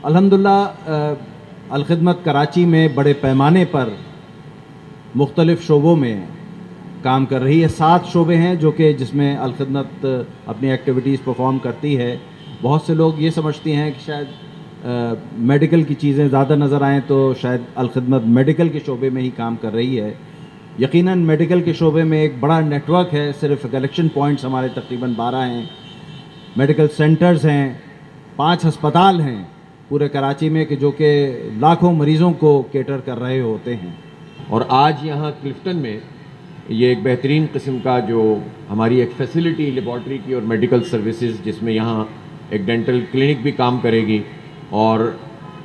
الحمدللہ الخدمت کراچی میں بڑے پیمانے پر مختلف شعبوں میں کام کر رہی ہے. 7 شعبے ہیں جو کہ جس میں الخدمت اپنی ایکٹیویٹیز پرفارم کرتی ہے. بہت سے لوگ یہ سمجھتے ہیں کہ شاید میڈیکل کی چیزیں زیادہ نظر آئیں تو شاید الخدمت میڈیکل کے شعبے میں ہی کام کر رہی ہے. یقیناً میڈیکل کے شعبے میں ایک بڑا نیٹ ورک ہے. صرف کلیکشن پوائنٹس ہمارے تقریباً 12 ہیں, میڈیکل سینٹرز ہیں, 5 ہسپتال ہیں پورے کراچی میں کہ جو کہ لاکھوں مریضوں کو کیٹر کر رہے ہوتے ہیں. اور آج یہاں کلفٹن میں یہ ایک بہترین قسم کا جو ہماری ایک فیسلٹی لیبارٹری کی اور میڈیکل سروسز, جس میں یہاں ایک ڈینٹل کلینک بھی کام کرے گی اور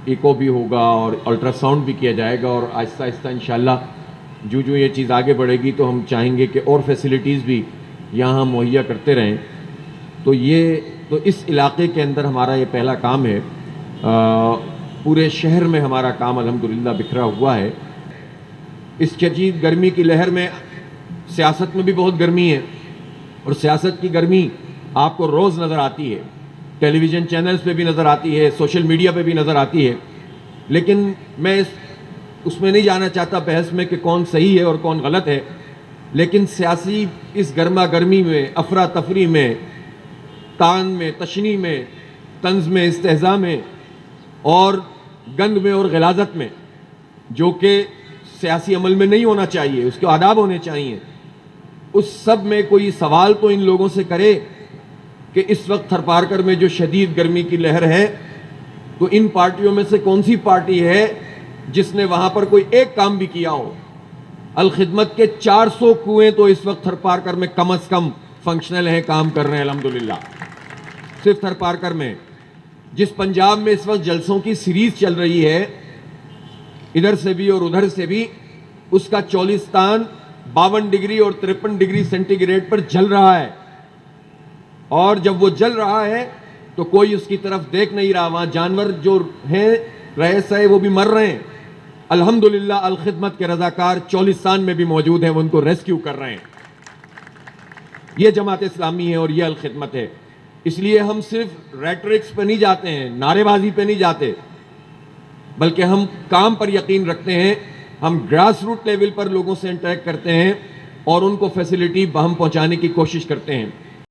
ایکو بھی ہوگا اور الٹرا ساؤنڈ بھی کیا جائے گا, اور آہستہ آہستہ انشاءاللہ جو یہ چیز آگے بڑھے گی تو ہم چاہیں گے کہ اور فیسلٹیز بھی یہاں ہم مہیا کرتے رہیں. تو اس علاقے کے اندر ہمارا یہ پہلا کام ہے. پورے شہر میں ہمارا کام الحمدللہ بکھرا ہوا ہے. اس شدید گرمی کی لہر میں سیاست میں بھی بہت گرمی ہے, اور سیاست کی گرمی آپ کو روز نظر آتی ہے, ٹیلی ویژن چینلز پہ بھی نظر آتی ہے, سوشل میڈیا پہ بھی نظر آتی ہے. لیکن میں اس میں نہیں جانا چاہتا بحث میں کہ کون صحیح ہے اور کون غلط ہے. لیکن سیاسی اس گرما گرمی میں, افراتفری میں, تان میں, تشنیع میں, طنز میں, استہزاء میں اور گند میں اور غلاظت میں, جو کہ سیاسی عمل میں نہیں ہونا چاہیے, اس کے آداب ہونے چاہیے, اس سب میں کوئی سوال تو ان لوگوں سے کرے کہ اس وقت تھرپارکر میں جو شدید گرمی کی لہر ہے تو ان پارٹیوں میں سے کون سی پارٹی ہے جس نے وہاں پر کوئی ایک کام بھی کیا ہو. الخدمت کے 400 کنویں تو اس وقت تھرپارکر میں کم از کم فنکشنل ہیں, کام کر رہے ہیں الحمدللہ. صرف تھرپارکر میں, جس پنجاب میں اس وقت جلسوں کی سیریز چل رہی ہے ادھر سے بھی اور ادھر سے بھی, اس کا چولستان 52 ڈگری اور 53 ڈگری سینٹی گریڈ پر جل رہا ہے. اور جب وہ جل رہا ہے تو کوئی اس کی طرف دیکھ نہیں رہا. وہاں جانور جو ہیں رئیس ہے وہ بھی مر رہے ہیں. الحمدللہ الخدمت کے رضاکار چولستان میں بھی موجود ہیں, وہ ان کو ریسکیو کر رہے ہیں. یہ جماعت اسلامی ہے اور یہ الخدمت ہے. اس لیے ہم صرف ریٹرکس پہ نہیں جاتے ہیں, نعرے بازی پہ نہیں جاتے, بلکہ ہم کام پر یقین رکھتے ہیں. ہم گراس روٹ لیول پر لوگوں سے انٹریکٹ کرتے ہیں اور ان کو فیسلٹی بہم پہنچانے کی کوشش کرتے ہیں.